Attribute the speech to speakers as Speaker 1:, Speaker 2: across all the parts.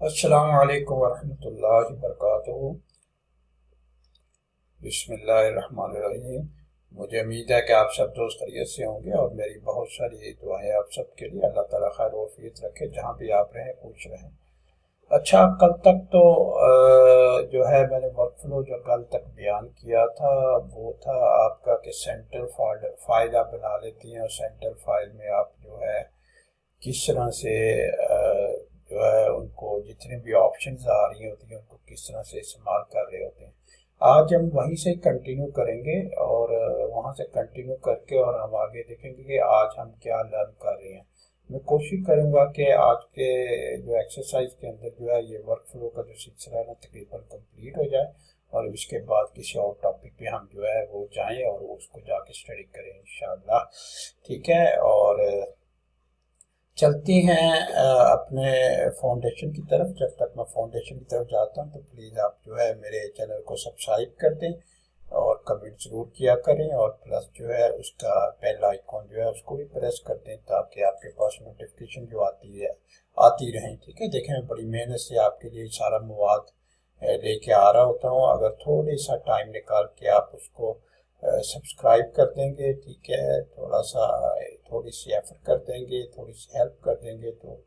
Speaker 1: अस्सलामु अलैकुम वरहमतुल्लाहि वबरकातुहू। बिस्मिल्लाहिर्रहमानिर्रहीम। मुझे उम्मीद है कि आप सब दोस्त खैरियत से होंगे और मेरी बहुत सारी दुआएं आप सब के लिए। अल्लाह ताला खैर वफ़ीयत रखे जहाँ भी आप रहें, खुश रहें। अच्छा, कल तक तो जो है मैंने वर्क फ्लो जो कल तक बयान किया था वो था आपका कि सेंटर फाइल आप बना लेती हैं और सेंटर फाइल में आप जो है किस तरह से जो है उनको जितने भी ऑप्शंस आ रही होती हैं उनको किस तरह से इस्तेमाल कर रहे होते हैं। आज हम वहीं से कंटिन्यू करेंगे और वहाँ से कंटिन्यू करके और हम आगे देखेंगे कि आज हम क्या लर्न कर रहे हैं। मैं कोशिश करूँगा कि आज के जो एक्सरसाइज के अंदर जो है ये वर्क फ्लो का जो सिलसिला है ना तकरीबन कंप्लीट हो जाए और उसके बाद किसी और टॉपिक पे हम जो है वो जाएं और उसको जाके स्टडी करें इंशाल्लाह। ठीक है, और चलती हैं अपने फाउंडेशन की तरफ। जब तक मैं फाउंडेशन की तरफ जाता हूँ तो प्लीज़ आप जो है मेरे चैनल को सब्सक्राइब कर दें और कमेंट ज़रूर किया करें और प्लस जो है उसका बेल आइकॉन जो है उसको भी प्रेस कर दें ताकि आपके पास नोटिफिकेशन जो आती रहें। ठीक है, देखें मैं बड़ी मेहनत से आपके लिए सारा मवाद लेके आ रहा होता हूँ। अगर थोड़ी सा टाइम निकाल के आप उसको सब्सक्राइब कर देंगे, ठीक है, थोड़ी सी एफर्ट कर देंगे, थोड़ी सी हेल्प कर देंगे तो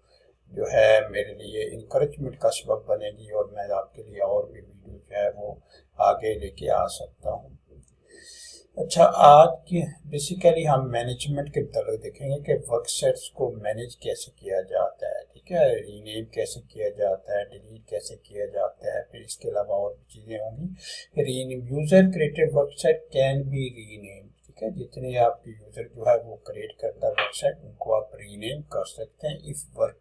Speaker 1: जो है मेरे लिए इंकरेजमेंट का सबब बनेगी और मैं आपके लिए और भी वीडियो जो है वो आगे लेके आ सकता हूँ। अच्छा, आज की बेसिकली हम मैनेजमेंट के तरफ देखेंगे कि वर्क सेट्स को मैनेज कैसे किया जाता है। ठीक है, रीनेम कैसे किया जाता है, डिलीट कैसे किया जाता है, फिर इसके अलावा और भी चीज़ें होंगी। Rename user created work set can B rename. ठीक है, जितने आपके यूज़र जो है वो क्रिएट करता है वर्क सेट उनको आप रीनेम कर सकते हैं if work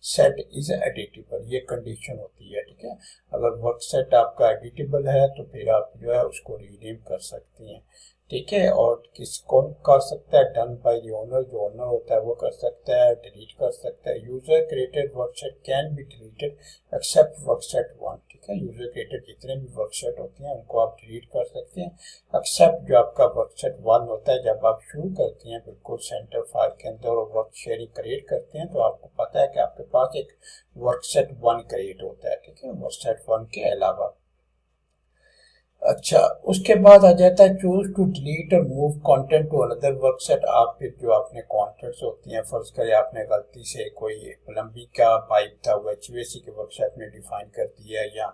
Speaker 1: set is editable, ये कंडीशन होती है। ठीक है, अगर वर्क सेट आपका एडिटेबल है तो फिर आप जो है उसको रीनेम कर सकती हैं। ठीक है, और किस कौन कर सकता है, डन बाय द ओनर, जो ओनर होता है वो कर सकता है, डिलीट कर सकता है। User created work set can be deleted except work set one. ठीक है, यूजर क्रिएटेड जितने भी वर्क सेट होते हैं उनको आप डिलीट कर सकते हैं एक्सेप्ट जो आपका वर्क सेट वन होता है। जब आप शुरू करते हैं बिल्कुल सेंटर फाइल के अंदर और वर्क शेयरिंग क्रिएट करते हैं तो आपको पता है कि आपके पास एक वर्क सेट वन क्रिएट होता है। ठीक है, वर्क सेट वन के अलावा अच्छा उसके बाद आ जाता है चूज टू डिलीट और move content to another work set. आप फिर जो अपने कंटेंट्स होती हैं, फर्ज करें आपने गलती से कोई प्लम्बिंग का पाइप था वो एचवीएसी के वर्क सेट में डिफाइन कर दिया या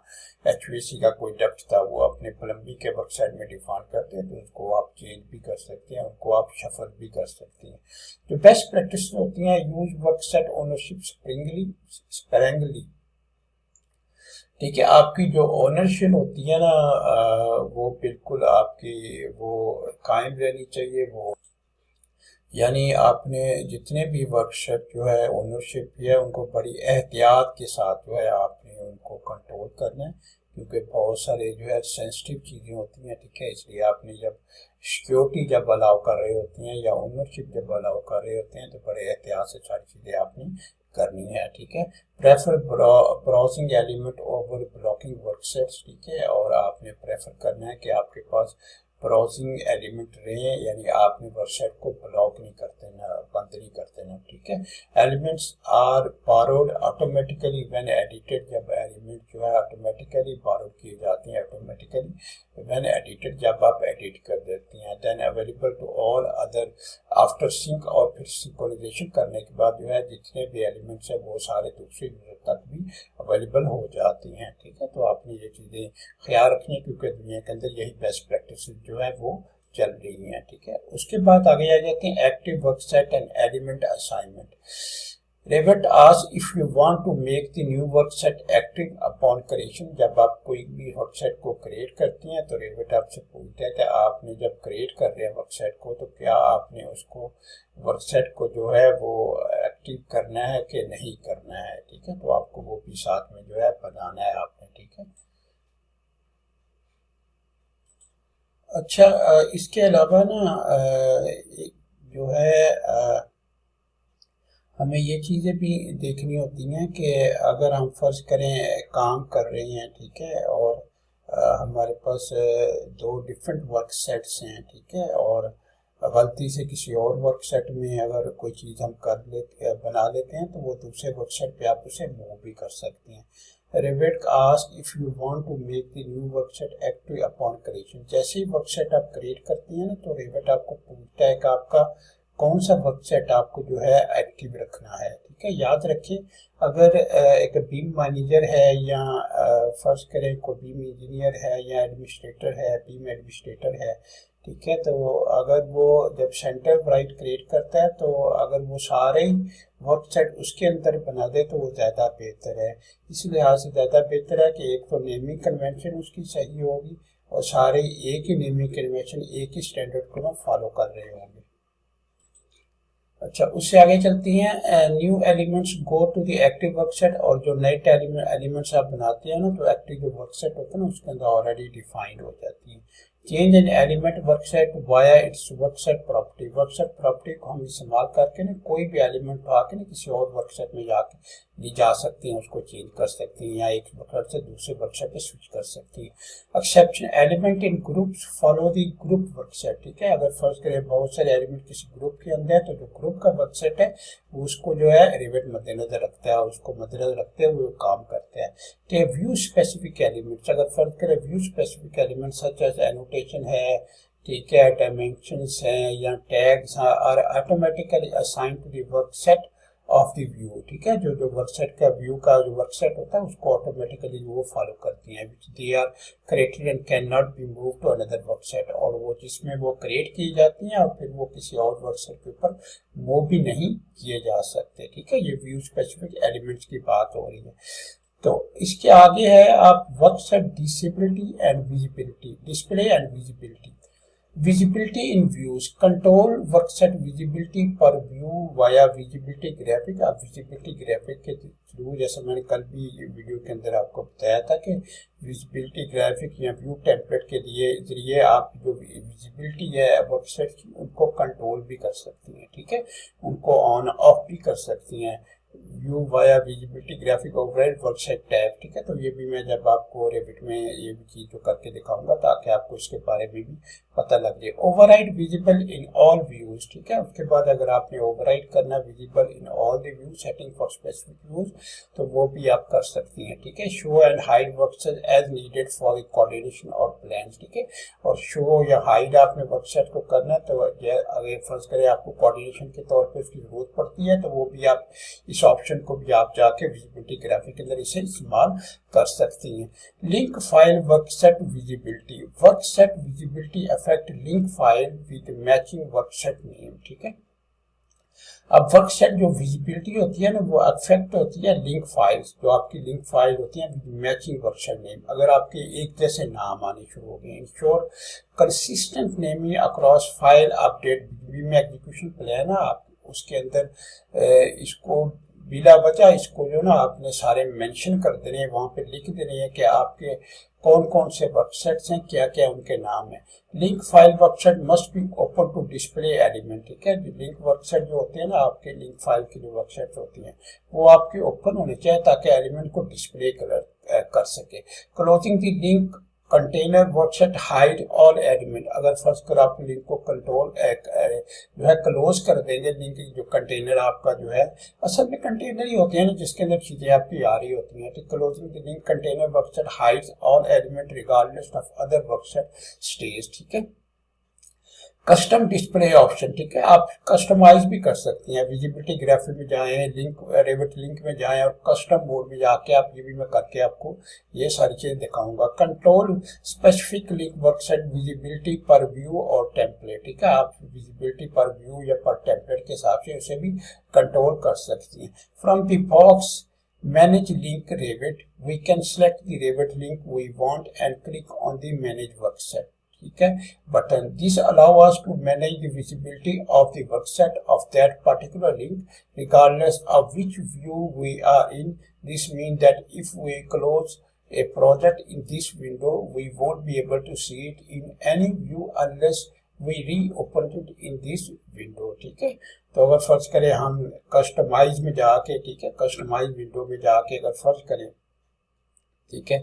Speaker 1: एचवीएसी का कोई डक्ट था वो अपने प्लम्बिंग के वर्क सेट में डिफाइन करते हैं तो उसको आप चेंज भी कर सकते हैं, उनको आप शफल भी कर सकते हैं। जो बेस्ट प्रैक्टिस होती हैं, use work set ownership sparingly. ठीक है, आपकी जो ओनरशिप होती है ना वो बिल्कुल आपकी वो कायम रहनी चाहिए। वो यानी आपने जितने भी वर्कशॉप जो है ओनरशिप है उनको बड़ी एहतियात के साथ जो है आपने उनको कंट्रोल करना है क्योंकि बहुत सारे जो है सेंसिटिव चीज़ें होती हैं। ठीक है, इसलिए आपने जब सिक्योरिटी जब अलाउ कर रहे होते हैं या ओनरशिप जब अलाउ कर रहे होते हैं तो बड़े एहतियात से सारी चीज़ें आपने करनी है। ठीक है, prefer browsing element over blocking work sets. ठीक है, और आपने प्रेफर करना है कि आपके पास ब्राउजिंग एलिमेंट रहे, यानी आपने वर्कसेट को ब्लॉक नहीं करते ना, बंद नहीं करते ना। ठीक है, elements are borrowed automatically when edited. जब एलिमेंट जो है ऑटोमेटिकली बारोड किए जाते हैं, ऑटोमेटिकली व्हेन एडिटेड जब आप एडिट कर देती हैं। Then available to all other after sync, और फिर सिंक्रोनाइजेशन करने के बाद जो है जितने भी एलिमेंट्स है वो सारे दूसरे यूजर तक भी अवेलेबल हो जाती हैं। ठीक है, तो आपने ये चीज़ें ख्याल रखनी है क्योंकि दुनिया के अंदर यही बेस्ट प्रैक्टिस जो है वो चल रही हैं। ठीक है, उसके बाद आगे आ जाते हैं active work set and element assignment. Revit asks if you want to make the new work set active upon creation। जब आप कोई भी वर्क सेट को क्रिएट करती हैं तो Revit आपसे पूछता है कि आपने जब क्रिएट कर रहे हैं वर्क सेट को तो क्या आपने उसको वर्क सेट को जो है वो एक्टिव करना है कि नहीं करना है। ठीक है, तो आपको वो भी साथ में जो है बनाना है आपने। ठीक है, अच्छा इसके अलावा ना जो है हमें ये चीज़ें भी देखनी होती हैं कि अगर हम फर्ज करें काम कर रहे हैं, ठीक है, और हमारे पास दो डिफरेंट वर्क सेट्स हैं। ठीक है, और गलती से किसी और वर्कसेट में अगर कोई चीज़ हम बना लेते हैं तो वो दूसरे वर्कसेट पे आप उसे मूव भी कर सकते हैं। Revit asks if you want to make the new workset active upon creation। जैसे ही वर्कसेट आप क्रिएट करती हैं ना तो Revit आपको पूछता है कि आपका कौन सा वर्कसेट आपको जो है एक्टिव रखना है। ठीक है, याद रखिए अगर एक बीम मैनेजर है या फर्ज करें कोई बीम इंजीनियर है या एडमिनिस्ट्रेटर है, बीम एडमिनिस्ट्रेटर है, ठीक है, तो अगर वो जब सेंटर ब्राइट क्रिएट करता है तो अगर वो सारे ही वर्कसेट उसके अंदर बना दे तो वो ज़्यादा बेहतर है। इस लिहाज से ज़्यादा बेहतर है कि एक तो नेमिंग कन्वेंशन उसकी सही होगी और सारे एक ही नेमिंग कन्वेंशन, एक ही स्टैंडर्ड को फॉलो कर रहे होंगे। अच्छा, उससे आगे चलती हैं। New elements go to the active workset. और जो नए एलिमेंट्स आप बनाते हैं ना तो एक्टिव जो वर्कसेट होता है ना उसके अंदर ऑलरेडी डिफाइंड हो जाती है। Change an element वर्कसेट via it's वर्कसेट property. वर्कसेट property को हम इस्तेमाल करके ना कोई भी एलिमेंट उठा के ना किसी और वर्कसेट में जाके ली जा सकती हैं, उसको चेंज कर सकती हैं या एक वर्कसेट से दूसरे वर्कसेट पे स्विच कर सकती हैं। Exception element in groups follow the group वर्कसेट। ठीक है, अगर फर्ज करें बहुत सारे एलिमेंट किसी ग्रुप के अंदर है तो जो ग्रुप का वर्कसेट है उसको जो है रिवेट मद्देनजर रखता है, उसको मद्देनजर रखते हुए काम करते हैं। तो व्यू स्पेसिफिक एलिमेंट्स, अगर फर्ज करें view specific element such as annotation है, ठीक है, डायमेंशंस हैं या tags are automatically assign to the workset of the view. ठीक है, जो वर्कसेट का व्यू का जो वर्कसेट होता है उसको ऑटोमेटिकली वो फॉलो करती हैं। They are created and can not be move to another workset. और वो जिसमें वो क्रिएट की जाती हैं और फिर वो किसी और वर्कसेट के ऊपर मूव भी नहीं किए जा सकते। ठीक है, ये व्यू स्पेसिफिक एलिमेंट्स की बात हो रही है। तो इसके आगे है आप वर्कसेट disability and visibility, display and visibility. Visibility in views, control वर्कसेट visibility पर व्यू वाया विजिबिलिटी ग्राफिक। आप विजिबिलिटी ग्राफिक के थ्रू, जैसे मैंने कल भी वीडियो के अंदर आपको बताया था कि विजिबिलिटी ग्राफिक या व्यू टेम्पलेट के जरिए आप जो विजिबिलिटी है वर्कसेट की उनको कंट्रोल भी कर सकती हैं। ठीक है, उनको ऑन ऑफ भी कर सकती हैं। View via visibility graphic override वर्कसेट tab. ठीक है, तो ये भी मैं जब आपको रेविट में ये भी चीज जो करके दिखाऊंगा ताकि आपको इसके बारे में भी पता लग जाए। Override visible in all views. ठीक है, उसके बाद अगर आपने ओवरराइड करना visible in all the view setting for specific views तो वो भी आप कर सकती हैं। ठीक है, show and hide workset as needed for the coordination और प्लान्स। ठीक है, और शो या हाइड आपने वर्कसेट को करना है तो अगर फर्ज करें आपको कोऑर्डिनेशन के तौर पे उसकी जरूरत पड़ती है तो वो भी आप इस ऑप्शन को भी आप जाके विजिबिलिटी ग्राफिक के अंदर इसे इस्तेमाल कर सकती हैं। Link file वर्कसेट visibility, वर्कसेट visibility affect link file with matching वर्कसेट name. ठीक है, अब वर्कसेट जो विजिबिलिटी होती है ना वो अफेक्ट होती है लिंक फाइल्स, जो आपकी लिंक फाइल होती है विद मैचिंग वर्कसेट नेम। अगर आपके एक जैसे नाम आने शुरू हो गए, ensure consistent naming across file update. में एग्जीक्यूशन प्लान है आप उसके अंदर इसको बिला वजह इसको जो ना आपने सारे मेंशन कर देने हैं, वहां पे लिख देने हैं कि आपके कौन कौन से वर्कसेट्स हैं, क्या क्या उनके नाम है। Link file workset must be open to display element. ठीक है, लिंक वर्कसेट जो होते हैं ना आपके लिंक फाइल की जो वर्कसेट होती हैं वो आपके ओपन होने चाहिए ताकि एलिमेंट को डिस्प्ले कर सके। Closing the link container वर्कसेट hide all element. अगर फर्स्ट कर आप लिंक को कंट्रोल जो है क्लोज कर देंगे, लिंक जो कंटेनर आपका जो है असल में कंटेनर ही होते हैं ना जिसके अंदर चीजें आपकी आ रही होती हैं। तो closing the link container workset hides all element regardless of other workset stage. ठीक है, कस्टम डिस्प्ले ऑप्शन। ठीक है, आप कस्टमाइज भी कर सकती हैं। विजिबिलिटी ग्राफिक में जाएं, लिंक रेविट लिंक में जाएं और कस्टम मोड में जाके आप ये भी मैं करके आपको ये सारी चीजें दिखाऊंगा। कंट्रोल स्पेसिफिक लिंक वर्कसेट विजिबिलिटी पर व्यू और टेम्पलेट। ठीक है, आप विजिबिलिटी पर व्यू या पर टेम्पलेट के हिसाब से उसे भी कंट्रोल कर सकती हैं। From the box manage link Revit we can select the Revit link we want and click on the manage workset. ठीक है, button this allow us to manage the visibility of the workset of that particular link regardless of which view we are in. This mean that if we close a project in this window we won't be able to see it in any view unless we reopen it in this window। ठीक है, तो अगर फर्ज करें हम customise में जाके, ठीक है, कस्टमाइज विंडो में जाके अगर फर्ज करें ठीक है।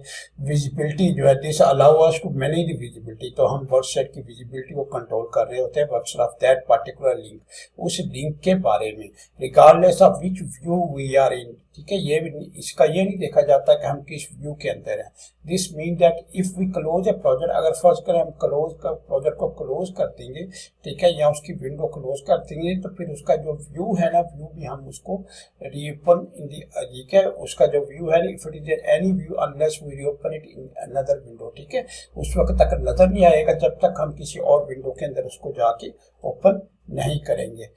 Speaker 1: विजिबिलिटी जो है this allow us to manage the visibility, तो हम वर्कसेट की विजिबिलिटी को कंट्रोल कर रहे होते हैं workset of that particular link, उस लिंक के बारे में, regardless of which view we are in, ठीक है। ये इसका ये नहीं देखा जाता कि हम किस व्यू के अंदर हैं। This mean that if we close a project, अगर फर्ज करें हम प्रोजेक्ट को क्लोज कर देंगे, ठीक है, या उसकी विंडो क्लोज कर देंगे, तो फिर उसका जो व्यू है ना, व्यू भी हम उसको रीओपन इन दी, ठीक है, उसका जो व्यू है, if it is any view unless we reopen it in another window, ठीक है, उस वक्त तक नजर नहीं आएगा जब तक हम किसी और विंडो के अंदर उसको जाके ओपन नहीं करेंगे।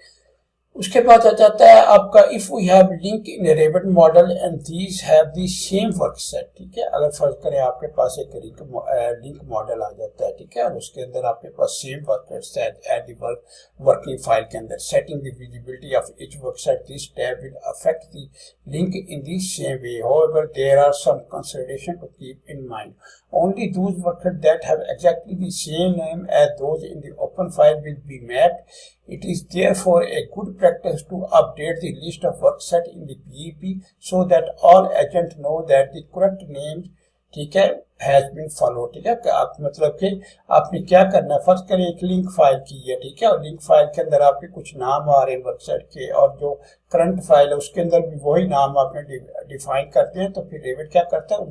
Speaker 1: उसके बाद आ जाता है आपका if we have link in Revit model and these have the same work set, ठीक है, अगर फर्ज करें आपके पास एक लिंक मॉडल आ जाता है, ठीक है, और उसके अंदर आपके पास same work set at the working file के अंदर, setting the visibility of each work set, this tab will affect the link in the same way, however there are some consideration to keep in mind, only those workers that have exactly the same name as those in the open file will be mapped. It is therefore a good practice to update the list of work set in the PEP so that all agents know that the correct names, ठीक है, has been follow, ठीक है। आप मतलब कि आपने क्या करना है, फर्स्ट करें एक लिंक फाइल की है, ठीक है, और लिंक फाइल के अंदर आपके कुछ नाम आ रहे हैं वर्कसेट के, और जो करंट फाइल है उसके अंदर भी वही नाम आपने डिफाइन करते हैं, तो फिर रेविट क्या करता है,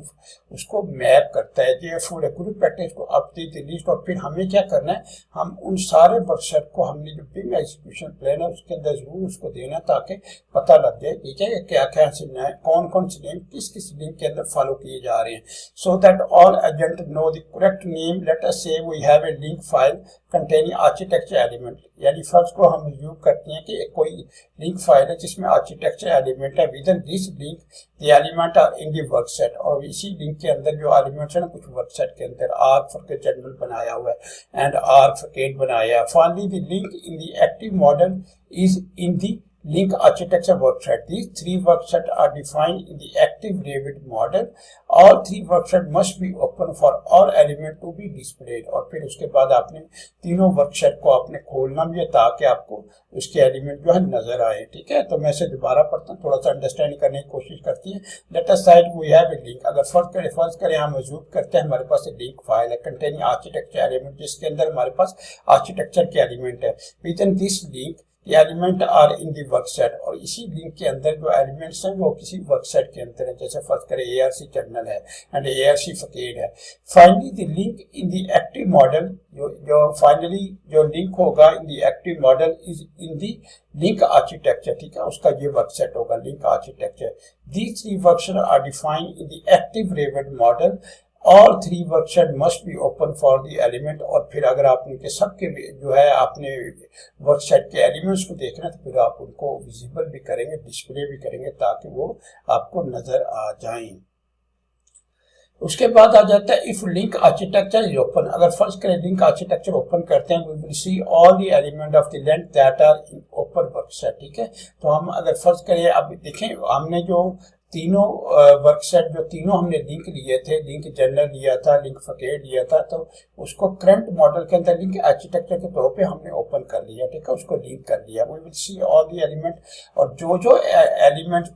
Speaker 1: उसको मैप करता है। ये फुल ग्रुप प्रैक्टिस को अपडेट द लिस्ट, और फिर हमें क्या करना है, हम उन सारे वर्कसेट को हमने जो बिग एग्जीक्यूशन प्लान है उसके अंदर जरूर उसको देना, ताकि पता लग जाए, ठीक है, क्या क्या कौन कौन से नेम किस किस लिंक के अंदर फॉलो किए जा रहे हैं, so that all agent know the correct name. Let us say we have a link file containing architecture element, यानी फर्स्ट को हम यूज करते हैं कि कोई लिंक फाइल है जिसमें आर्किटेक्चर एलिमेंट है, with in this link the element are in the work set, और इसी लिंक के अंदर जो एलिमेंट्स है ना, कुछ वर्क सेट के अंदर आर्क फॉर जनरल बनाया हुआ है एंड आर्क फॉर बनाया है। Finally the link in the active model is in the link architecture workset. These three worksets are defined in the active Revit model. All three worksets must be open for all elements to be displayed. और फिर उसके बाद आपने तीनों वर्कसेट को आपने खोलना भी है ताकि आपको उसके एलिमेंट जो है नजर आए, ठीक है। तो मैं इसे दोबारा पढ़ता हूँ, थोड़ा सा अंडरस्टैंड करने की कोशिश करती है। Let us side we have a link, अगर फर्ज करें हम मौजूद करते हैं, हमारे पास एक लिंक फाइल है कंटेनिंग आर्किटेक्चर एलिमेंट, जिसके अंदर हमारे पास आर्किटेक्चर के एलिमेंट है। With in this link element are in the workset, और इसी लिंक के अंदर जो एलिमेंट्स हैं वो किसी वर्कसेट के अंदर है, जैसे फर्ज करें ARC टर्मिनल है एंड ARC फकीड है। Finally the link in the active model, जो फाइनली जो लिंक होगा in the active model is in the link architecture, ठीक है, उसका ये वर्कसेट होगा link architecture. These three workset are defined in the active Revit model. All three workset must be open for the element, और फिर अगर आप उनके सबके जो है आपने वर्कसेट के एलिमेंट्स को देखना, तो फिर आप उनको विजिबल भी करेंगे, डिस्प्ले भी करेंगे, ताकि वो आपको नजर आ जाएं। उसके बाद आ जाता है if link architecture is open, अगर फर्स्ट करें लिंक आर्किटेक्चर ओपन करते हैं, we will see all the element of the length that are in open workset, ठीक है। तो हम अगर फर्ज करें, अब देखें हमने जो तीनों वर्कसेट जो तीनों हमने लिंक लिए थे, लिंक जनरल लिया था, लिंक फकीर लिया था, तो उसको करंट मॉडल के अंदर लिंक आर्किटेक्चर के तौर पे हमने ओपन कर लिया, ठीक है, उसको लिंक कर लिया। We will see all the element, और जो एलिमेंट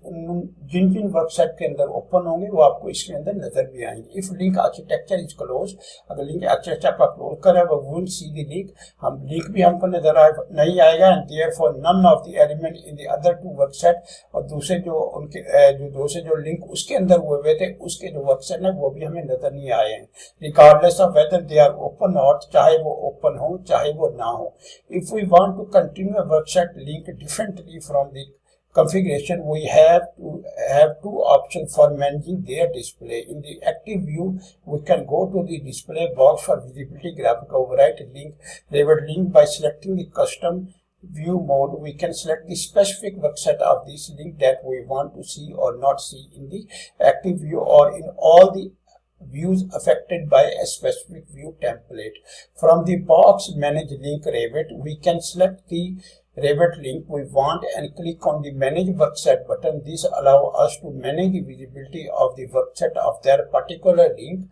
Speaker 1: जिन जिन वर्कसेट के अंदर ओपन होंगे वो आपको इसके अंदर नजर भी आएंगे। If link architecture is close, अगर लिंक आर्किटेक्चर का क्लोज करें वो विल सी द लिंक, हम लिंक भी हमको नजर नहीं आएगा, and therefore none of the element in the other two workset, और दूसरे जो उनके जो लिंक उसके अंदर हुए थे उसके जो वर्कसेट है वो भी हमें नजर नहीं आए हैं, regardless of whether they are open not, चाहे वो ओपन हो चाहे वो ना हो। If we want to continue a workset link differently from the configuration, we have two options for managing their display. In the active view, we can go to the display box for visibility graphic, override link Revit link by selecting the custom view mode. We can select the specific workset of this link that we want to see or not see in the active view or in all the views affected by a specific view template. From the box manage link Revit, we can select the Revit link we want and click on the manage workset button. This allows us to manage the visibility of the workset of their particular link.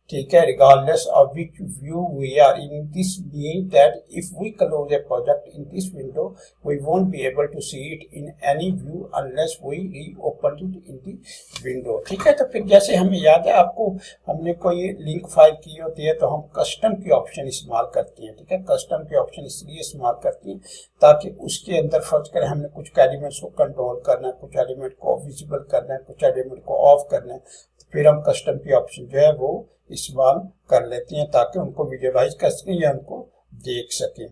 Speaker 1: ठीक है, regardless of which view we are in. This means that if we close a project in this window, we won't be able to see it in any view unless we reopen it in the window. ठीक है, तो फिर जैसे हमें याद है आपको, हमने कोई लिंक फाइल की होती है तो हम कस्टम की ऑप्शन इस्तेमाल करती हैं। ठीक है, कस्टम की ऑप्शन इसलिए इस्तेमाल करती हैं ताकि उसके अंदर फर्ज करें हमने कुछ एलिमेंट्स को कंट्रोल करना है, कुछ एलिमेंट को विजिबल करना है, कुछ एलिमेंट को ऑफ करना है, फिर हम कस्टम की ऑप्शन जो है वो इस्तेमाल कर लेते हैं ताकि उनको विजुअलाइज कर सकें या उनको देख सकें।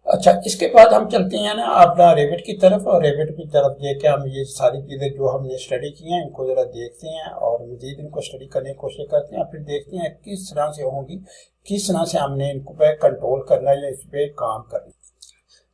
Speaker 1: अच्छा, इसके बाद हम चलते हैं ना अपना रेविट की तरफ, और रेविट की तरफ देख के हम ये सारी चीज़ें जो हमने स्टडी की हैं इनको ज़रा देखते हैं और मज़ीद इनको स्टडी करने की कोशिश करते हैं, फिर देखते हैं किस तरह से होंगी, किस तरह से हमने इनको पे कंट्रोल करना है या इस पर काम करना।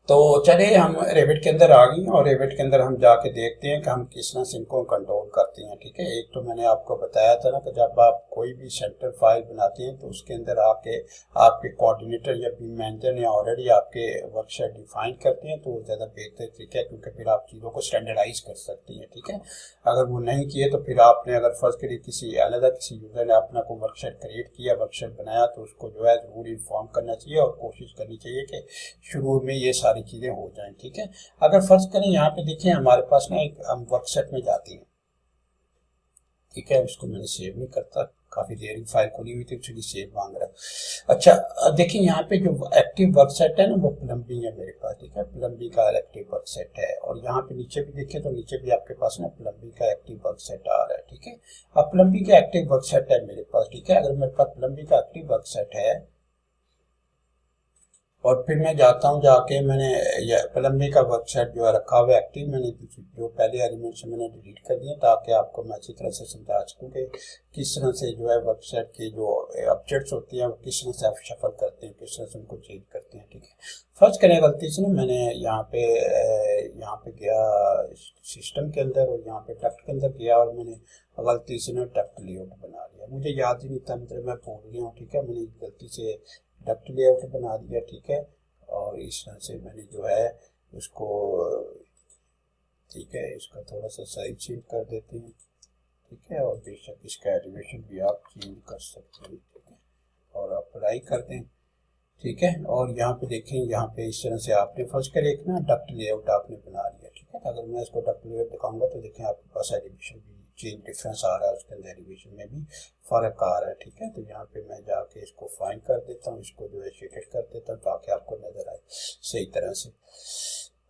Speaker 1: तो चलिए हम रेविट के अंदर आ गई और रेविट के अंदर हम जाके देखते हैं कि हम किस तरह से इनको कंट्रोल करते हैं। ठीक है, एक तो मैंने आपको बताया था ना कि जब आप कोई भी सेंटर फाइल बनाते हैं तो उसके अंदर आके आपके कोऑर्डिनेटर या बीम मैनेजर ने ऑलरेडी आपके वर्कशेट डिफाइन करते हैं तो वो ज़्यादा बेहतर तरीका है, क्योंकि फिर आप चीज़ों को स्टैंडर्डाइज कर सकती हैं। ठीक है, अगर वो नहीं किए तो फिर आपने अगर फर्ज करिए किसी अलग किसी यूज़र ने अपना कोई वर्कशेट क्रिएट किया, वर्कशेट बनाया, तो उसको जो है ज़रूर इन्फॉर्म करना चाहिए और कोशिश करनी चाहिए कि शुरू में ये सारी चीज़ें हो जाएं। ठीक है, अगर फर्ज करें यहाँ पे देखें हमारे पास ना एक हम वर्कसेट में जाते हैं। ठीक है, इसको मैंने सेव नहीं करता, काफी देर की फाइल खुली हुई थी इसलिए सेव मांग रहा है। अच्छा, देखिए यहाँ पे जो एक्टिव वर्कसेट है ना वो प्लम्बिंग है मेरे पास। ठीक है, प्लम्बिंग का एक्टिव वर्कसेट है और यहाँ पे नीचे भी देखें तो नीचे भी आपके पास ना प्लम्बिंग का एक्टिव वर्कसेट आ रहा है। ठीक है, अब प्लम्बिंग का एक्टिव वर्कसेट है मेरे पास। ठीक है, अगर मेरे पास प्लम्बिंग का एक्टिव वर्कसेट है और फिर मैं जाता हूँ, जाके मैंने प्लम्बिंग का वर्कसेट जो है रखा हुआ एक्टिव, मैंने जो पहले एलिमेंट से मैंने डिलीट कर दिया ताकि आपको मैं अच्छी तरह से समझा सकूँ कि किस तरह से जो है वर्कसेट के जो ऑब्जेक्ट्स होते हैं वो किस तरह से आप शफल करते हैं, किस तरह से उनको चेंज करते हैं। ठीक है, फर्ज करें गलती से ना मैंने यहाँ पे गया सिस्टम के अंदर और यहाँ पे डक्ट के अंदर गया और मैंने गलती से ना डक्ट लेआउट बना लिया, मुझे याद ही नहीं था, मतलब मैं भूल गया हूँ। ठीक है, मैंने गलती से डक्ट लेआउट बना दिया। ठीक है, और इस तरह से मैंने जो है उसको, ठीक है, इसका थोड़ा सा साइज चेंज कर देते हैं। ठीक है, और बेशक इसका एलिवेशन भी आप चेंज कर सकते हैं। ठीक है, और अप्लाई कर दें। ठीक है, और यहाँ पे देखें, यहाँ पे इस तरह से आपने फर्स्ट कर एक ना डक्ट लेआउट आपने बना लिया। ठीक है, अगर मैं इसको डक्ट लेआउट दिखाऊंगा तो देखें आपके पास एलिवेशन भी चेंज डिफरेंस आ रहा है, उसके अंदर एलिवेशन में भी फर्क आ रहा है। ठीक है, तो यहाँ पे मैं जाके इसको फाइन कर देता हूँ, इसको जो है शेडेड कर देता हूँ ताकि आपको नजर आए सही तरह से।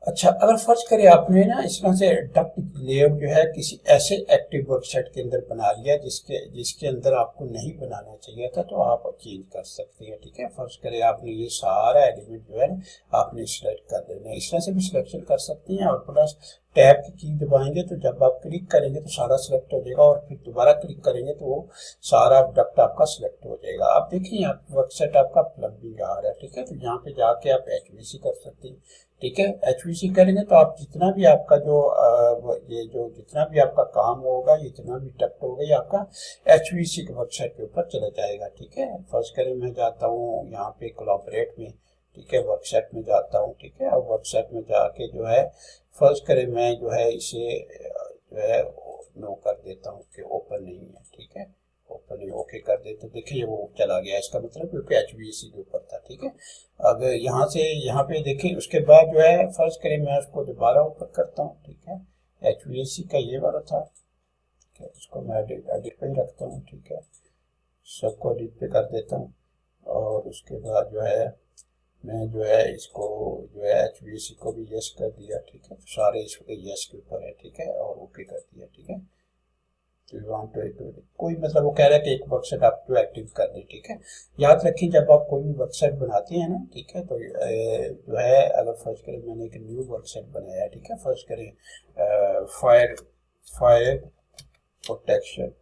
Speaker 1: अच्छा, अगर फर्ज करें आपने ना इस तरह से डक्ट लेआउट जो है किसी ऐसे एक्टिव वर्कसेट के अंदर बना लिया जिसके अंदर आपको नहीं बनाना चाहिए था, तो आप चेंज कर सकते हैं। ठीक है, फर्ज करें आपने ये सारा एलिमेंट जो है ना आपने सिलेक्ट कर देना है, इस तरह से भी सिलेक्शन कर सकते हैं और प्लस टैब की दबाएंगे तो जब आप क्लिक करेंगे तो सारा सिलेक्ट हो जाएगा और फिर दोबारा क्लिक करेंगे तो वो सारा डक्ट आपका सिलेक्ट हो जाएगा। आप देखिए यहाँ वर्कसेट आपका प्लम्बिंग आ रहा है। ठीक है, तो यहाँ पे जाके आप HVAC कर सकते हैं। ठीक है, HVAC करेंगे तो आप जितना भी आपका जितना भी आपका काम होगा, जितना भी डक्ट होगा ये आपका HVAC के वर्कसेट के ऊपर चला जाएगा। ठीक है, फर्स्ट करें मैं जाता हूँ यहाँ पे कोलैबोरेट में। ठीक है, वर्कसेट में जाता हूँ। ठीक है, और वर्कसेट में जाके जो है फर्स्ट करें मैं जो है इसे जो है नो कर देता हूँ कि ओपन नहीं है। ठीक है, ओपन ही ओके कर देते, देखिए वो चला गया, इसका मतलब क्योंकि HVAC के ऊपर था। ठीक है, अगर यहाँ से यहाँ पे देखें उसके बाद जो है फर्ज करें मैं उसको दोबारा ऊपर करता हूँ। ठीक है, HVAC का ये वाला था। ठीक है, इसको मैं एडिट पे ही रखता हूँ। ठीक है, सबको एडिट पे कर देता हूँ और उसके बाद जो है मैं जो है इसको जो है HVAC को भी यस कर दिया। ठीक है, सारे इसके यस के ऊपर है। ठीक है, और ओके कर दिया। ठीक है, तो कोई मतलब वो कह रहा है कि एक वर्कसेट आप जो एक्टिव कर दें। ठीक है, याद रखें जब आप कोई भी वर्कसेट बनाते हैं ना, ठीक है, तो जो है अगर फर्स्ट करें मैंने एक न्यू वर्कसेट बनाया है। ठीक है, फर्स्ट करें फायर प्रोटेक्शन।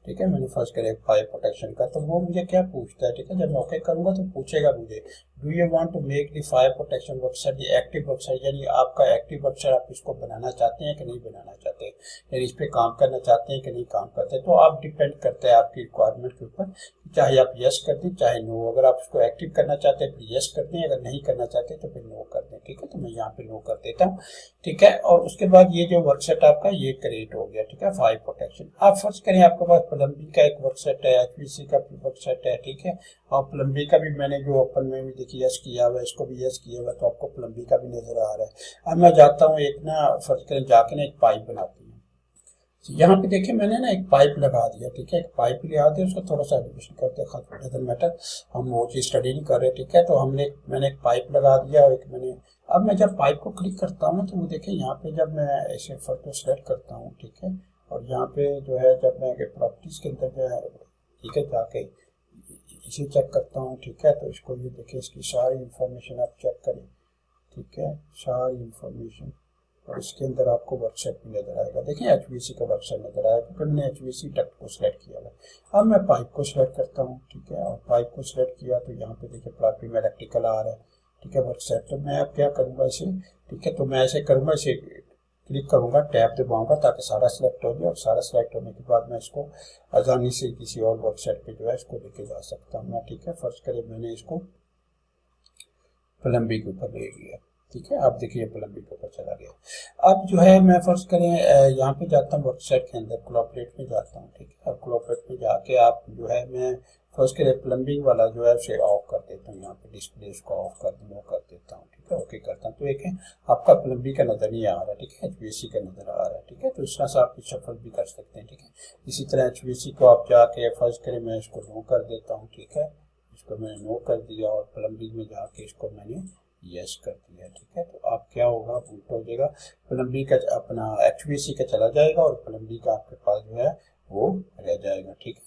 Speaker 1: ठीक है, मैंने फर्स्ट करें फायर प्रोटेक्शन का, तो वो मुझे क्या पूछता है। ठीक है, जब मैं ओके करूंगा तो पूछेगा मुझे do you want to make the fire protection workset the active workset, यानी आपका एक्टिव वर्कसेट आप इसको बनाना चाहते हैं कि नहीं बनाना चाहते, यानी इस पे काम करना चाहते हैं कि नहीं काम करते हैं। तो आप डिपेंड करता है आपकी रिक्वायरमेंट के ऊपर, चाहे आप यस कर दें चाहे नो। अगर आप इसको एक्टिव करना चाहते हैं फिर यस कर दें, अगर नहीं करना चाहते तो फिर नो कर दें। ठीक है, तो मैं यहाँ पे नो कर देता हूँ। ठीक है, और उसके बाद ये जो वर्कसेट आपका ये क्रिएट हो गया। ठीक है, फायर प्रोटेक्शन। आप फर्ज करें आपके पास प्लम्बिंग का एक वर्कसेट है, HVAC का वर्कसेट है। ठीक है, और प्लम्बिंग का भी मैंने जो ओपन में भी देखिए यस किया हुआ है, इसको भी यस किया हुआ, तो आपको प्लम्बिंग का भी नजर आ रहा है। अब मैं जाता हूँ एक ना फर्ज करें जाके ना एक पाइप बनाती हूँ। यहाँ पे देखिए मैंने ना एक पाइप लगा दिया। ठीक है, एक पाइप लगा दिया, उसका थोड़ा सा एलिवेशन करते हैं, डजंट मैटर, हम वो चीज स्टडी नहीं कर रहे। ठीक है, तो मैंने एक पाइप लगा दिया और एक मैंने, अब मैं जब पाइप को क्लिक करता हूँ तो वो देखिए यहाँ पे जब मैं ऐसे फोटो सेलेक्ट करता हूँ, ठीक है, और यहाँ पे जो है जब मैं प्रॉपर्टीज के अंदर जो है, ठीक है, जाके इसे चेक करता हूँ। ठीक है, तो इसको ये देखिए, इसकी सारी इंफॉर्मेशन आप चेक करें। ठीक है, सारी इंफॉर्मेशन, और इसके अंदर आपको वर्कसेट भी नजर आएगा। देखिए HVAC का वर्कसेट नजर आएगा क्योंकि मैंने HVAC डक्ट को सिलेक्ट किया है। अब मैं पाइप को सिलेक्ट करता हूँ। ठीक है, और पाइप को सिलेक्ट किया तो यहाँ पे देखिए प्लम्बिंग में इलेक्ट्रिकल आ रहा है। ठीक है, वर्कसेट, तो मैं अब क्या करूँगा इसे, ठीक है, तो मैं ऐसे करूँगा, इसे क्लिक करूँगा, टैब दबाऊंगा ताकि सारा सिलेक्ट हो जाए, और सारा सिलेक्ट होने के बाद मैं इसको आसानी से किसी और वर्कसेट पे जो है इसको लेके जा सकता हूँ मैं। ठीक है, फर्स्ट करें मैंने इसको प्लम्बिंग के ऊपर ले लिया। ठीक है, आप देखिए प्लम्बिंग के ऊपर चला गया। अब जो है मैं फर्स्ट करें यहाँ पे जाता हूँ वर्कसेट के अंदर, कोलैबोरेट में जाता हूँ। ठीक है, और कोलैबोरेट में जाके आप जो है मैं फर्स्ट करें प्लम्बिंग वाला जो है उसे ऑफ कर देता हूँ। यहाँ पे डिस्प्ले उसको ऑफ कर देता हूँ। ठीक है, ओके करता हूँ, तो एक है आपका प्लम्बिंग का नजर नहीं आ रहा। ठीक है, HVAC का नजर आ रहा है। ठीक है, तो इस तरह से आप शफल भी कर सकते हैं। ठीक है, इसी तरह HVAC को आप जाके फर्स्ट करें मैं इसको नो कर देता हूँ। ठीक है, इसको मैंने नो कर दिया, और प्लम्बिंग में जाके इसको मैंने यस कर दिया। ठीक है, तो आप क्या होगा, उल्टा हो जाएगा, प्लम्बिंग का अपना HVAC का चला जाएगा और प्लम्बिंग का आपके पास जो है वो रह जाएगा। ठीक है,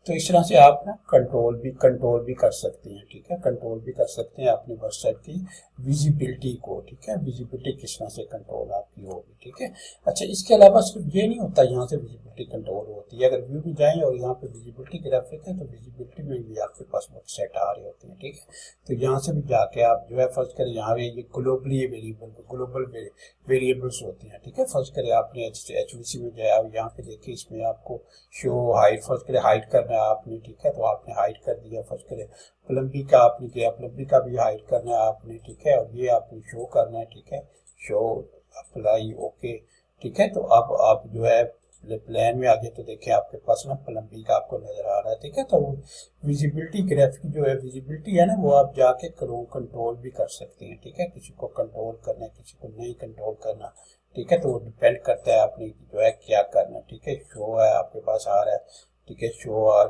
Speaker 1: तो इस तरह से आप ना कंट्रोल भी कर सकते हैं। ठीक है, कंट्रोल भी कर सकते हैं अपने वेबसाइट की विजिबिलिटी को। ठीक है, विजिबिलिटी किस तरह से कंट्रोल आपकी होगी। ठीक है, अच्छा, इसके अलावा सिर्फ ये नहीं होता, यहाँ से विजिबिलिटी कंट्रोल होती है। अगर व्यू में जाएं और यहाँ पे विजिबिलिटी ग्राफिक है तो विजिबिलिटी में भी आपके पास वेबसाइट आ रही होती है। ठीक है, तो यहाँ से भी जाके आप जो है फर्स्ट करें, यहाँ पे ये ग्लोबल वेरिएबल्स होती हैं। ठीक है, फर्स्ट करें आपने HVAC में जाए, यहाँ पे देखिए इसमें आपको शो हाइट, फर्स्ट करें हाइट करना है आपने। ठीक है, तो आपने हाइट कर दिया। फर्स्ट करें प्लम्बिंग का आपने किया, प्लम्बिंग का भी हाइट करना है आपने। ठीक है, और ये आपने शो करना है। ठीक है, शो अप्लाई, ओके। ठीक है, तो अब आप जो है प्लान में आगे तो देखिए आपके पास ना प्लम्बिंग का आपको नजर आ रहा है। ठीक है, तो विजिबिलिटी ग्राफिक जो है, विजिबिलिटी है ना, वो आप जाके कंट्रोल भी कर सकते हैं। ठीक है, किसी को कंट्रोल करना है, किसी को नहीं कंट्रोल करना। ठीक है, तो वो डिपेंड करता है आपने जो है क्या करना है। ठीक है, शो है आपके पास आ रहा है। ठीक है, शो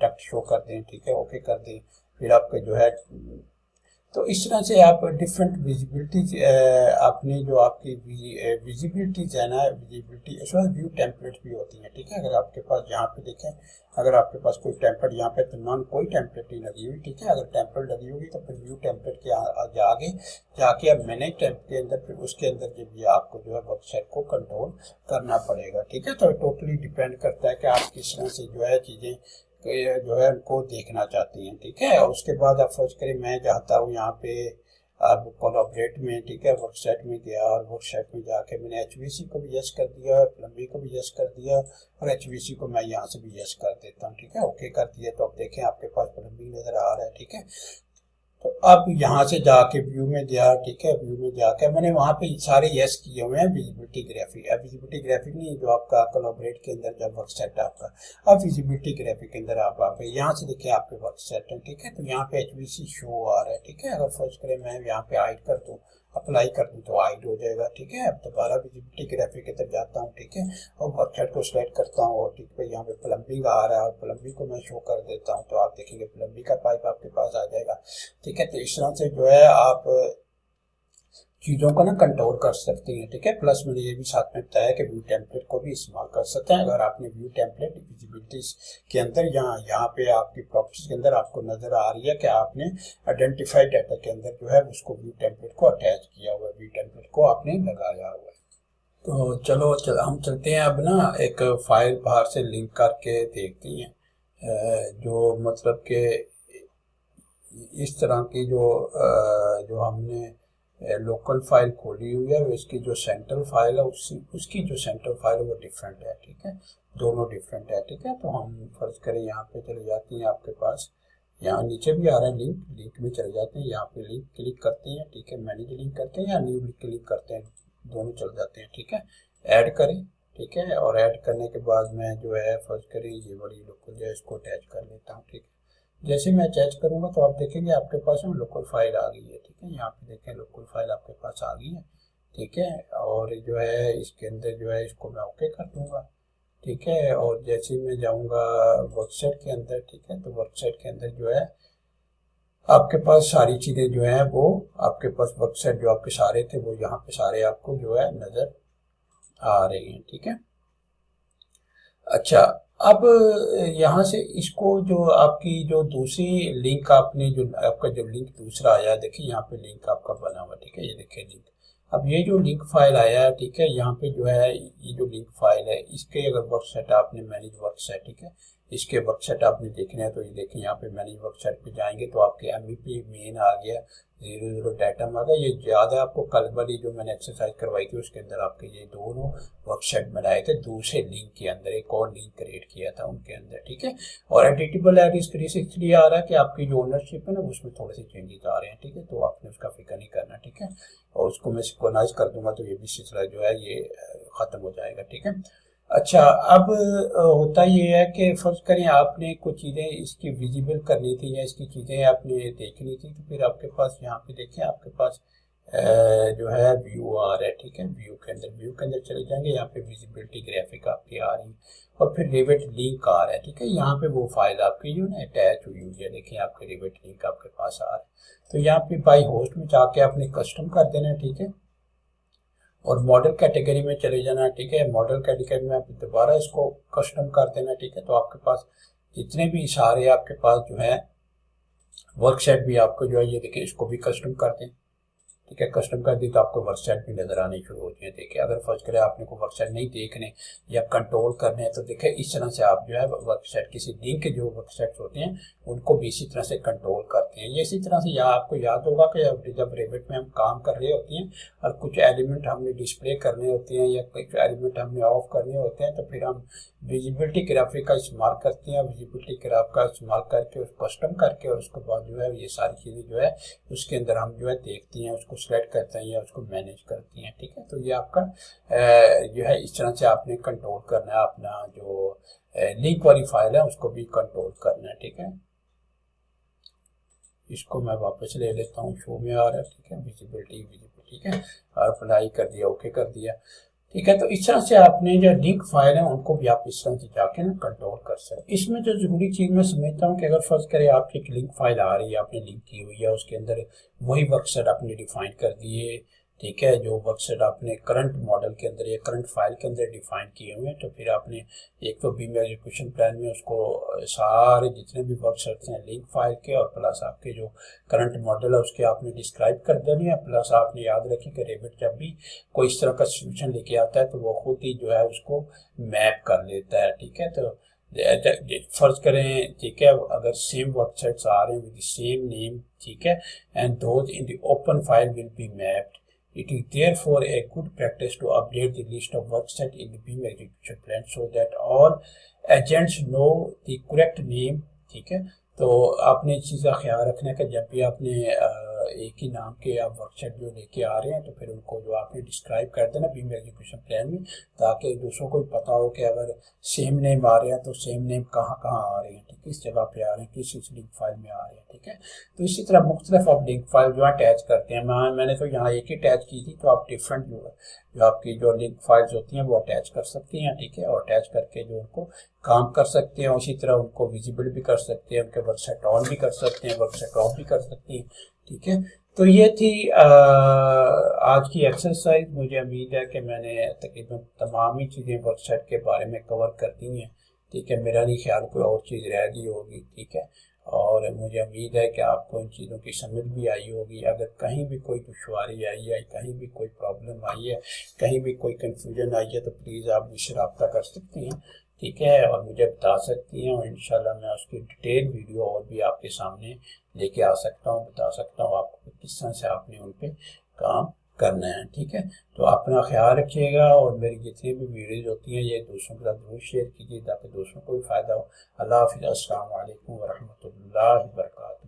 Speaker 1: डक्ट शो कर दें। ठीक है, ओके कर दें, फिर आपके जो है, तो इस तरह से आप डिफरेंट विजिबिलिटीज, अपनी जो आपकी विजिबिलिटीज है ना, विजिबिलिटी इस वक्त व्यू टेम्पलेट भी होती हैं। ठीक है, अगर आपके पास यहाँ पे देखें, अगर आपके पास कोई टेम्पलेट यहाँ पे तो नॉन कोई टेम्पलेट नहीं लगी हुई। ठीक है, अगर टेम्पलेट लगी होगी तो फिर व्यू टेम्पलेट के आगे जाके अब मैनेज टेम्पलेट के अंदर, फिर उसके अंदर जो भी आपको जो है वेबसाइट को कंट्रोल करना पड़ेगा। ठीक है, तो टोटली डिपेंड करता है कि आप किस तरह से जो है चीज़ें जो है उनको देखना चाहती हैं। ठीक है, और उसके बाद आप सोच करें मैं चाहता हूँ यहाँ पे अब कोलैबोरेट में, ठीक है, वर्कसेट में गया और वर्कसेट में जाके मैंने HVAC को भी यस कर दिया, प्लम्बिंग को भी यस कर दिया, और HVAC को मैं यहाँ से भी यस कर देता हूँ। ठीक है, ओके कर दिया, तो अब देखें आपके पास प्लम्बिंग नजर आ रहा है। ठीक है, तो अब यहाँ से जाके व्यू में गया। ठीक है, व्यू में जाके मैंने वहाँ पे सारे यस किए हुए हैं विजिबिलिटी ग्राफिक। अब विजिबिलिटी ग्राफिक नहीं, जो आपका कोलैबोरेट के अंदर जब वर्कसेट आपका, अब विजिबिलिटी ग्राफिक के अंदर आप यहाँ से देखिए आपके वर्कसेट है। ठीक है, तो यहाँ पे HVAC शो आ रहा है। ठीक है, अगर फर्स्ट करें मैं यहाँ पे हाइड कर दूँ, अप्लाई कर दूँ, तो हाइड हो जाएगा। ठीक है, अब दोबारा विजिबिलिटी ग्राफिक के अंदर जाता हूँ। ठीक है, और वर्कसेट को सिलेक्ट करता हूँ, और ठीक है यहाँ पे प्लम्बिंग आ रहा है, और प्लम्बिंग को मैं शो कर देता हूँ, तो आप देखेंगे प्लम्बिंग का पाइप आपके पास आ जाएगा। ठीक है, तो इस तरह से जो है आप चीज़ों को ना कंट्रोल कर सकते हैं। ठीक है, प्लस मैंने ये भी साथ में बताया कि व्यू टेम्पलेट को भी इस्तेमाल कर सकते हैं। अगर आपने व्यू टेम्पलेट विजिबिलिटीज के अंदर यहाँ पे आपकी प्रॉपर्टीज के अंदर आपको नजर आ रही है कि आपने आइडेंटिफाइड डाटा के अंदर जो है उसको व्यू टेम्पलेट को अटैच किया हुआ है, व्यू टेम्पलेट को आपने लगाया हुआ है। तो चलो हम चलते हैं अब ना एक फाइल बाहर से लिंक करके देखते हैं, जो मतलब कि इस तरह की जो हमने लोकल फाइल खोली हुई है, इसकी जो सेंट्रल फाइल है उसकी जो सेंट्रल फाइल है वो डिफरेंट है, ठीक है, दोनों डिफरेंट है, ठीक है। तो हम फर्ज करें यहाँ पे चले जाते हैं, आपके पास यहाँ नीचे भी आ रहा है लिंक में चले जाते हैं, यहाँ पे लिंक क्लिक करते हैं, ठीक है, मैनेज लिंक करते हैं या न्यू क्लिक करते हैं, दोनों चल जाते हैं, ठीक है। ऐड करें, ठीक है, और ऐड करने के बाद मैं जो है फर्ज करें ये वाली लोकल जो है इसको अटैच कर लेता हूँ, ठीक है। जैसे मैं अटैच करूंगा तो आप देखेंगे आपके पास में लोकल फाइल आ गई है, ठीक है, यहाँ पे देखें लोकल फाइल आपके पास आ गई है, ठीक है। और जो है इसके अंदर जो है इसको मैं ओके कर दूंगा, ठीक है। और जैसे ही मैं जाऊंगा वर्कसेट के अंदर, ठीक है, तो वर्कसेट के अंदर जो है आपके पास सारी चीज़ें जो है वो आपके पास वर्कसेट जो आपके सारे थे वो यहाँ पे सारे आपको जो है नज़र आ रही हैं, ठीक है। अच्छा, अब यहाँ से इसको जो आपकी जो दूसरी लिंक आपने जो आपका जो लिंक दूसरा आया, देखिए यहाँ पे लिंक आपका बना हुआ, ठीक है, ये देखिए लिंक। अब ये जो लिंक फाइल आया है, ठीक है, यहाँ पे जो है ये जो लिंक फाइल है इसके अगर वर्कसेट आपने मैनेज वर्कसेट, ठीक है, इसके वर्कसेट आपने देखने हैं तो ये देखिए यहाँ पे मैनेज वर्कसेट पे जाएंगे तो आपके MVP मेन आ गया, 00 डाटम आ गया। ये ज़्यादा आपको कल वाली जो मैंने एक्सरसाइज करवाई थी उसके अंदर आपके ये दोनों वर्कसेट बनाए थे, दूसरे लिंक के अंदर एक और लिंक क्रिएट किया था उनके अंदर, ठीक है। और एडिटेबल एड्रेस 360 आ रहा है कि आपकी जो ओनरशिप है ना उसमें थोड़े से चेंजेस आ रहे हैं, ठीक है, तो आपने उसका फिक्र नहीं करना, ठीक है। और उसको मैं सिंक्रोनाइज कर दूंगा तो ये भी सिलसिला जो है ये ख़त्म हो जाएगा, ठीक है। अच्छा, अब होता ये है कि फर्ज करें आपने कुछ चीज़ें इसकी विजिबल करनी थी या इसकी चीज़ें आपने देखनी थी, तो फिर आपके पास यहाँ पे देखें आपके पास जो है व्यू आ रहा है, ठीक है, व्यू के अंदर चले जाएंगे, यहाँ पे विजिबिलिटी ग्राफिक आपकी आ रही है और फिर रिवेट लिंक आ रहा है, ठीक है। यहाँ पे वो फाइल आपकी जो ना अटैच हुई हुई है, देखिए आपके रिवेट लिंक आपके पास आ रहा है। तो यहाँ पे बाई होस्ट में जाके आपने कस्टम कर देना है, ठीक है, और मॉडल कैटेगरी में चले जाना, ठीक है। मॉडल कैटेगरी में आप दोबारा इसको कस्टम कर देना, ठीक है। तो आपके पास जितने भी इशारे आपके पास जो है वर्कसेट भी आपको जो है ये देखिए इसको भी कस्टम कर दें, ठीक है, कस्टम कर दी तो आपको वर्कसेट भी नजर आने शुरू होती है। देखिए अगर फर्ज करें आपने को वर्कसेट नहीं देखने या कंट्रोल करने हैं तो देखिए इस तरह से आप जो है वर्कसेट किसी लिंक जो वर्कसेट होते हैं उनको भी इसी तरह से कंट्रोल करते हैं। ये इसी तरह से आपको याद होगा कि जब रेविट में हम काम कर रहे होते हैं और कुछ एलिमेंट हमने डिस्प्ले करने होते हैं या कुछ एलिमेंट हमने ऑफ करने होते हैं तो फिर हम विजिबिलिटी ग्राफिक का इस्तेमाल करते हैं। विजिबिलिटी ग्राफ का इस्तेमाल करके उसको कस्टम करके और उसके बाद जो है ये सारी चीज़ें जो है उसके अंदर हम जो है देखती हैं, उसको सेलेक्ट करते हैं या उसको मैनेज करती हैं, ठीक है। तो ये आपका जो है इस तरह से आपने कंट्रोल करना है, अपना जो लिंक वाली फाइल है उसको भी कंट्रोल करना है, ठीक है। इसको मैं वापस ले लेता हूँ, शो में आ रहा है, ठीक है, विजिबिलिटी, ठीक है, और अप्लाई कर दिया, ओके कर दिया, ठीक है। तो इस तरह से आपने जो लिंक फाइल है उनको भी आप इस तरह से जाके ना कंट्रोल कर सकते। इसमें जो जरूरी चीज़ मैं समझता हूँ कि अगर फर्ज करें आपकी एक लिंक फाइल आ रही है, आपने लिंक की हुई है, उसके अंदर वही वर्कसेट आपने डिफाइन कर दिए, ठीक है, जो वर्कसेट आपने करंट मॉडल के अंदर या करंट फाइल के अंदर डिफाइन किए हुए हैं, तो फिर आपने एक तो बीम एग्जीक्यूशन प्लान में उसको सारे जितने भी वर्कसेट्स हैं लिंक फाइल के और प्लस आपके जो करंट मॉडल है उसके आपने डिस्क्राइब कर देनी है। प्लस आपने याद रखें कि रेविट जब भी कोई इस तरह का सोल्यूशन लेके आता है तो वो खुद ही जो है उसको मैप कर लेता है, ठीक है। तो फर्ज करें, ठीक है, अगर सेम वर्कसेट्स आ रहे हैं विद सेम नेम, ठीक है, and those in the open file will be mapped, it is therefore a good practice to update the list of workset in the Beam execution plan so that all agents know the correct name, ठीक है। तो आपने इस चीज़ का ख्याल रखना है कि जब भी आपने एक ही नाम के आप वर्कसेट जो लेके आ रहे हैं तो फिर उनको जो आपने डिस्क्राइब कर देना बीम एग्जीक्यूशन प्लान में, ताकि दूसरों को भी पता हो कि अगर सेम नेम आ रहे हैं तो सेम नेम कहाँ कहाँ आ रहे हैं, ठीक है, किस जगह पे आ रहे हैं, किस लिंक फाइल में आ रहे हैं, ठीक है। तो इसी तरह मुख्तलिफ आप लिंक फाइल जो है अटैच करते हैं। मैंने तो यहाँ एक ही अटैच की थी, तो आप डिफरेंट जो आपकी जो लिंक फाइल्स होती हैं वो अटैच कर सकती हैं, ठीक है, और अटैच करके जो उनको काम कर सकते हैं, उसी तरह उनको विजिबल भी कर सकते हैं, उनके वर्कसेट ऑन भी कर सकते हैं, वर्कसेट ऑफ भी कर सकते हैं, ठीक है। तो ये थी आज की एक्सरसाइज। मुझे उम्मीद है कि मैंने तकरीबन तमाम ही चीज़ें वर्कसेट के बारे में कवर कर दी हैं, ठीक है। मेरा नहीं ख्याल कोई और चीज़ रह गई होगी, ठीक है, और मुझे उम्मीद है कि आपको इन चीज़ों की समझ भी आई होगी। अगर कहीं भी कोई दुश्वारी आई है, कहीं भी कोई प्रॉब्लम आई है, कहीं भी कोई कन्फ्यूजन आई है तो प्लीज़ आप मुझसे रब्ता कर सकते हैं, ठीक है, और मुझे बता सकती हैं, और इंशाल्लाह मैं उसकी डिटेल वीडियो और भी आपके सामने लेके आ सकता हूँ, बता सकता हूँ आपको किस तरह से आपने उन पे काम करना है। ठीक है, तो अपना ख्याल रखिएगा, और मेरी जितनी भी वीडियोज होती हैं ये दूसरों के साथ जरूर शेयर कीजिए ताकि दूसरों को भी फ़ायदा हो। अल्लाह हाफिज़, अस्सलाम वालेकुम वरहमतुल्लाहि वबरकातुहू।